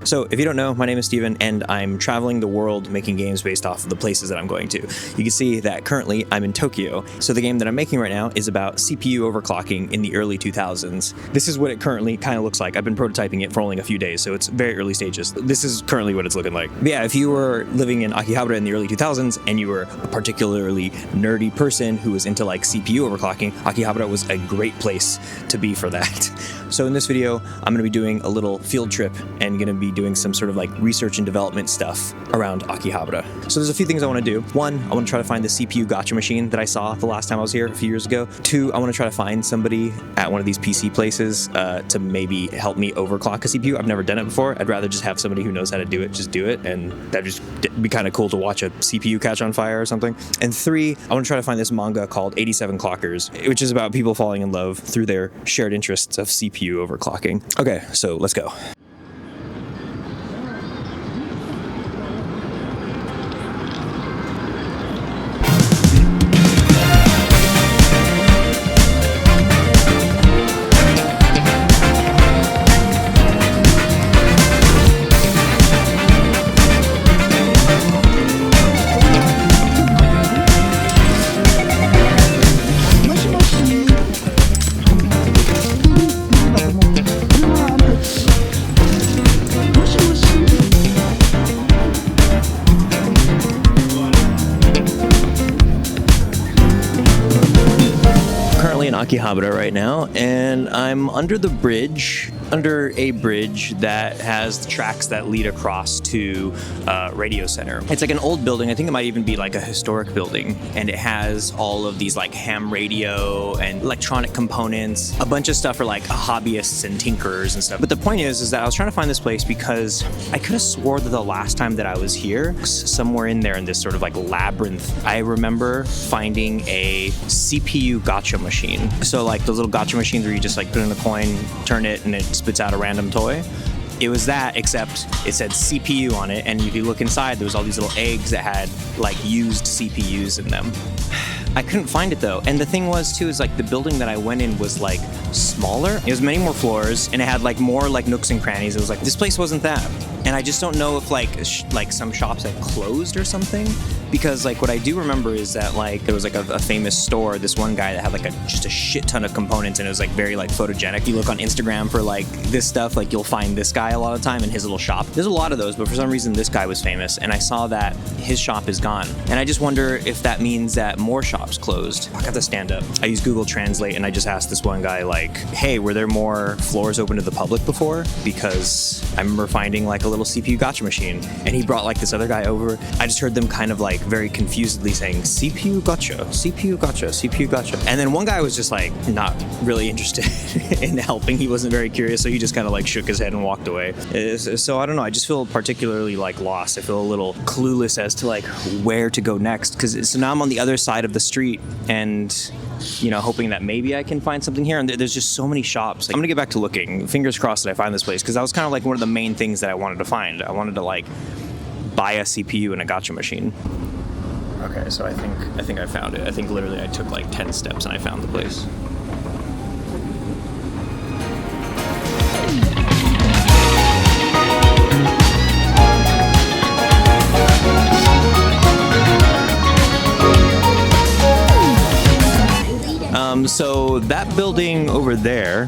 So if you don't know, my name is Steven and I'm traveling the world making games based off of the places that I'm going to. You can see that currently I'm in Tokyo. So the game that I'm making right now is about CPU overclocking in the early 2000s. This is what it currently kind of looks like. I've been prototyping it for only a few days, so it's very early stages. This is currently what it's looking like. But yeah, if you were living in AKIHABARA in the early 2000s and you were a particularly nerdy person who was into like CPU overclocking, AKIHABARA was a great place to be for that. So in this video, I'm going to be doing a little field trip and going to be doing some sort of like research and development stuff around AKIHABARA. So there's a few things I want to do. One, I want to try to find the CPU gacha machine that I saw the last time I was here a few years ago. Two, I want to try to find somebody at one of these PC places to maybe help me overclock a CPU. I've never done it before. I'd rather just have somebody who knows how to do it, just do it. And that'd just be kind of cool to watch a CPU catch on fire or something. And three, I want to try to find this manga called Overclockers, which is about people falling in love through their shared interests of CPU overclocking. Okay, so let's go. In AKIHABARA right now, and I'm under a bridge that has the tracks that lead across to Radio Center. It's like an old building. I think it might even be like a historic building, and it has all of these like ham radio and electronic components, a bunch of stuff for like hobbyists and tinkerers and stuff. But the point is that I was trying to find this place because I could have swore that the last time that I was here, somewhere in there in this sort of like labyrinth, I remember finding a CPU gacha machine. So like those little gacha machines where you just like put in a coin, turn it, and it spits out a random toy. It was that, except it said CPU on it, and if you look inside, there was all these little eggs that had like used CPUs in them. I couldn't find it though, and the thing was too is like the building that I went in was like smaller. It was many more floors, and it had like more like nooks and crannies. It was like this place wasn't that, and I just don't know if like some shops had closed or something. Because like what I do remember is that like there was like a famous store, this one guy that had like just a shit ton of components, and it was like very like photogenic. If you look on Instagram for like this stuff, like you'll find this guy a lot of the time in his little shop. There's a lot of those, but for some reason this guy was famous, and I saw that his shop is gone. And I just wonder if that means that more shops closed. I got to stand up. I use Google Translate, and I just asked this one guy like, hey, were there more floors open to the public before? Because I remember finding like a little CPU gacha machine, and he brought like this other guy over. I just heard them kind of like very confusedly saying CPU gacha, CPU gacha, CPU gacha. And then one guy was just like not really interested in helping. He wasn't very curious, so he just kind of like shook his head and walked away. So I don't know, I just feel particularly like lost. I feel a little clueless as to like where to go next, because so now I'm on the other side of the street and you know, hoping that maybe I can find something here. And there's just so many shops. Like, I'm gonna get back to looking. Fingers crossed that I find this place, because that was kind of like one of the main things that I wanted to find. I wanted to like buy a CPU and a gacha machine. Okay, so I think I found it. I think literally I took like 10 steps and I found the place. So that building over there,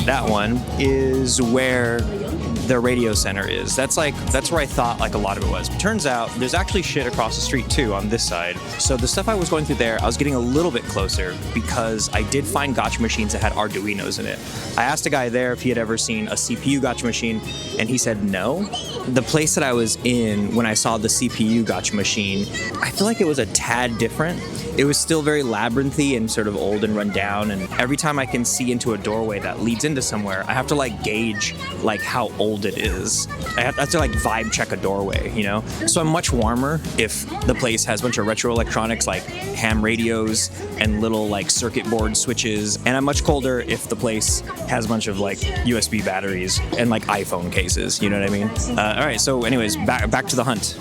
that one, is where the Radio Center is. That's where I thought like a lot of it was. But turns out there's actually shit across the street too on this side. So the stuff I was going through there, I was getting a little bit closer because I did find gacha machines that had Arduinos in it. I asked a guy there if he had ever seen a CPU gacha machine, and he said no. The place that I was in when I saw the CPU gacha machine, I feel like it was a tad different. It was still very labyrinthy and sort of old and run down, and every time I can see into a doorway that leads into somewhere, I have to like gauge like how old it is. I have to like vibe check a doorway, you know? So I'm much warmer if the place has a bunch of retro electronics like ham radios and little like circuit board switches, and I'm much colder if the place has a bunch of like USB batteries and like iPhone cases, you know what I mean? All right, so anyways, back to the hunt.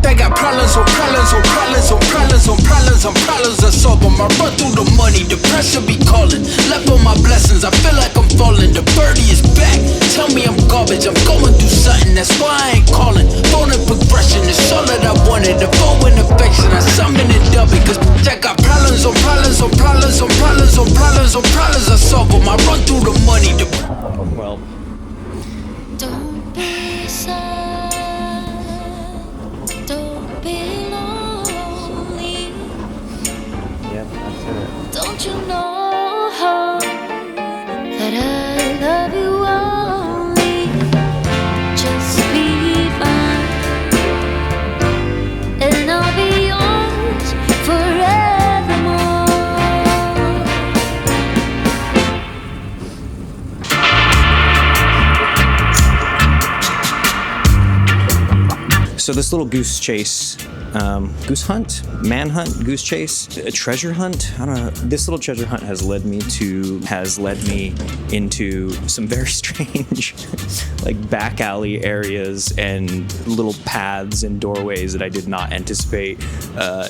They got problems on problems on problems on problems on problems. patterns, I feel like I'm falling. The birdie is back. Tell me I'm garbage, I'm going through something. That's why I ain't calling. Phone and progression is all that I wanted. The phone and affection, I summon it double. Cause I got problems on problems on problems on problems on problems on problems. I solve them, I run through the money. Well, don't be sad, don't be lonely. yep, that's it. Don't you know that I love you only? Just be mine, and I'll be yours forevermore. So this little goose chase, goose hunt, manhunt, goose chase, a treasure hunt. I don't know. This little treasure hunt has led me into some very strange, like back alley areas and little paths and doorways that I did not anticipate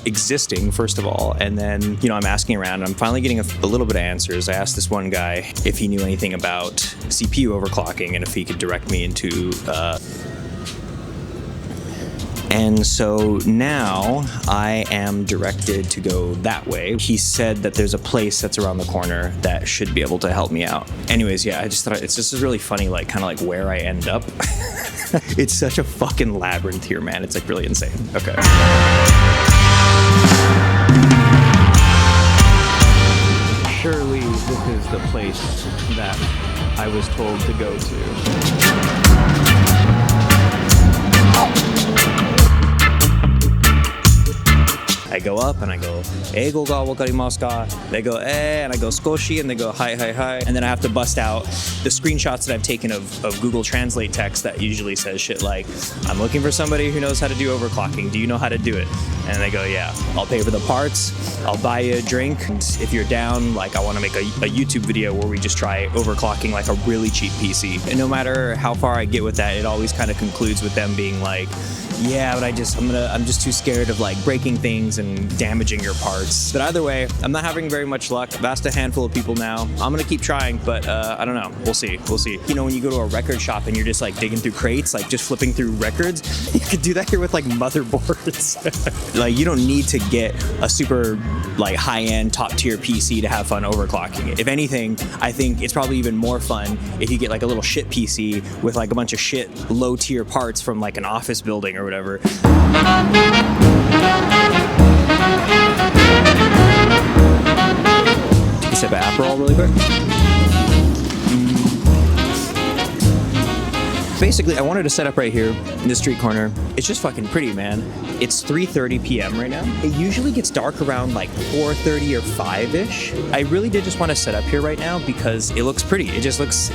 existing. First of all, and then I'm asking around. And I'm finally getting a little bit of answers. I asked this one guy if he knew anything about CPU overclocking and if he could direct me into. And so now I am directed to go that way. He said that there's a place that's around the corner that should be able to help me out. Anyways, yeah, I just thought it's just really funny, like kind of like where I end up. It's such a fucking labyrinth here, man. It's like really insane. Okay. Surely this is the place that I was told to go to. I go up and I go, Eigo ga wakarimasu ka? They go, and I go, skoshi, and they go, hi. And then I have to bust out the screenshots that I've taken of Google Translate text that usually says shit like, I'm looking for somebody who knows how to do overclocking. Do you know how to do it? And they go, yeah, I'll pay for the parts. I'll buy you a drink. And if you're down, like I want to make a YouTube video where we just try overclocking like a really cheap PC. And no matter how far I get with that, it always kind of concludes with them being like, yeah, but I'm just too scared of like breaking things and damaging your parts. But either way, I'm not having very much luck. I've asked a handful of people now. I'm gonna keep trying, but I don't know. We'll see. When you go to a record shop and you're just like digging through crates, like just flipping through records, you could do that here with like motherboards. Like you don't need to get a super like high-end top tier PC to have fun overclocking it. If anything, I think it's probably even more fun if you get like a little shit PC with like a bunch of shit low tier parts from like an office building or whatever. Take a sip of Aperol really quick. Basically, I wanted to set up right here in the street corner. It's just fucking pretty, man. It's 3:30 p.m. right now. It usually gets dark around like 4:30 or 5-ish. I really did just want to set up here right now because it looks pretty. It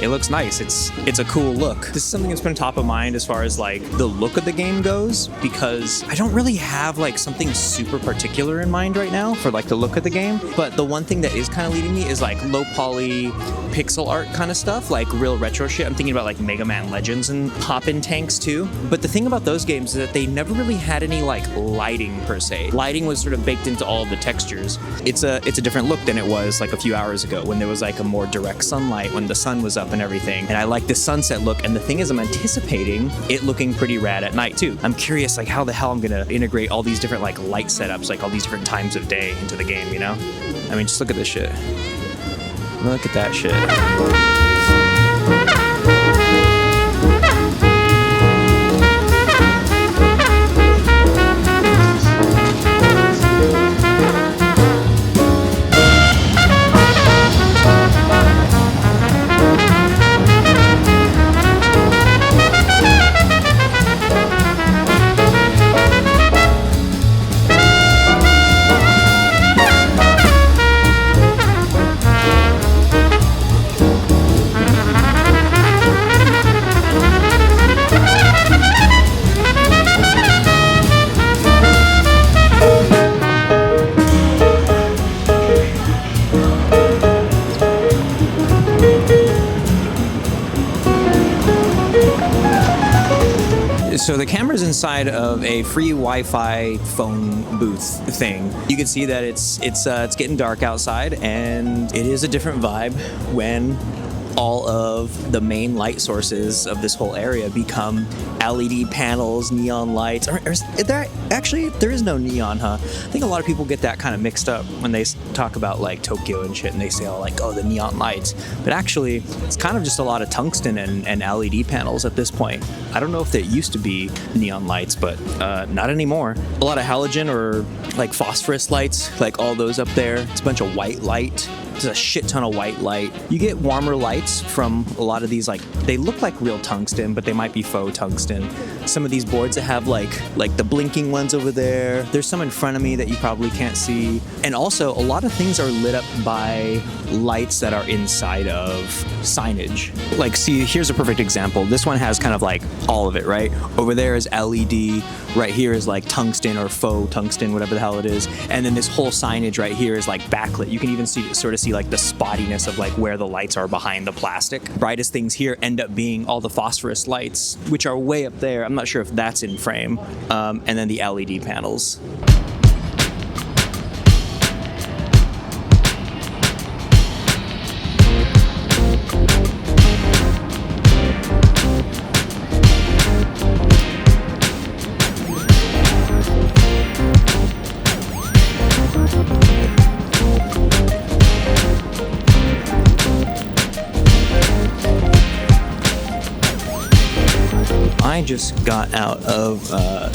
looks nice. It's a cool look. This is something that's been top of mind as far as like the look of the game goes, because I don't really have like something super particular in mind right now for like the look of the game. But the one thing that is kind of leading me is like low poly pixel art kind of stuff, like real retro shit. I'm thinking about like Mega Man Legends and pop-in tanks too. But the thing about those games is that they never really had any like lighting per se. Lighting was sort of baked into all of the textures. It's a different look than it was like a few hours ago when there was like a more direct sunlight, when the sun was up and everything. And I like the sunset look. And the thing is, I'm anticipating it looking pretty rad at night too. I'm curious like how the hell I'm gonna integrate all these different like light setups, like all these different times of day into the game, you know? I mean, just look at this shit. Look at that shit. So the camera's inside of a free Wi-Fi phone booth thing. You can see that it's getting dark outside, and it is a different vibe when all of the main light sources of this whole area become LED panels, neon lights. There is no neon, huh? I think a lot of people get that kind of mixed up when they talk about like Tokyo and shit, and they say, oh, like, oh, the neon lights. But actually, it's kind of just a lot of tungsten and LED panels at this point. I don't know if there used to be neon lights, but not anymore. A lot of halogen or like phosphorus lights, like all those up there. It's a bunch of white light. There's a shit ton of white light. You get warmer lights from a lot of these, like, they look like real tungsten, but they might be faux tungsten. Some of these boards that have like the blinking ones over there. There's some in front of me that you probably can't see. And also, a lot of things are lit up by lights that are inside of signage. Like, see, here's a perfect example. This one has kind of like all of it, right? Over there is LED. Right here is like tungsten or faux tungsten, whatever the hell it is. And then this whole signage right here is like backlit. You can even sort of see like the spottiness of like where the lights are behind the plastic. Brightest things here end up being all the phosphorus lights, which are way up there. I'm not sure if that's in frame. And then the LED panels. I just got out of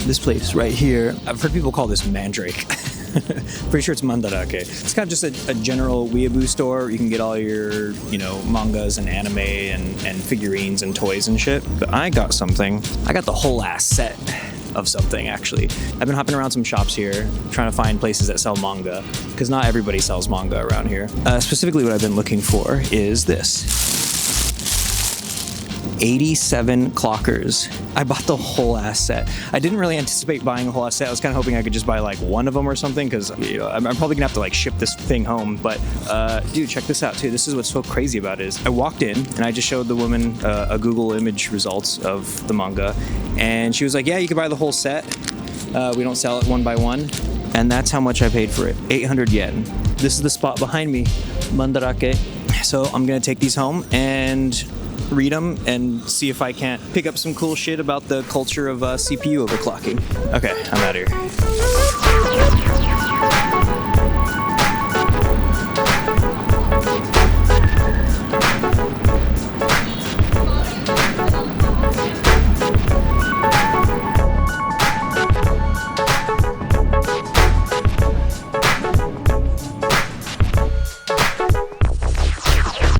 this place right here. I've heard people call this Mandrake. Pretty sure it's Mandarake. It's kind of just a general weeaboo store. You can get all your, mangas and anime and figurines and toys and shit. But I got something. I got the whole ass set of something, actually. I've been hopping around some shops here, trying to find places that sell manga, because not everybody sells manga around here. Specifically, what I've been looking for is this. 87 clockers. I bought the whole ass set. I didn't really anticipate buying a whole ass set. I was kind of hoping I could just buy like one of them or something, because I'm probably gonna have to like ship this thing home. But dude, check this out too. This is what's so crazy about it is I walked in and I just showed the woman a Google image results of the manga, and she was like, yeah, you can buy the whole set. We don't sell it one by one. And that's how much I paid for it. 800 yen. This is the spot behind me, Mandarake. So I'm gonna take these home and read them and see if I can't pick up some cool shit about the culture of CPU overclocking. Okay, I'm out of here.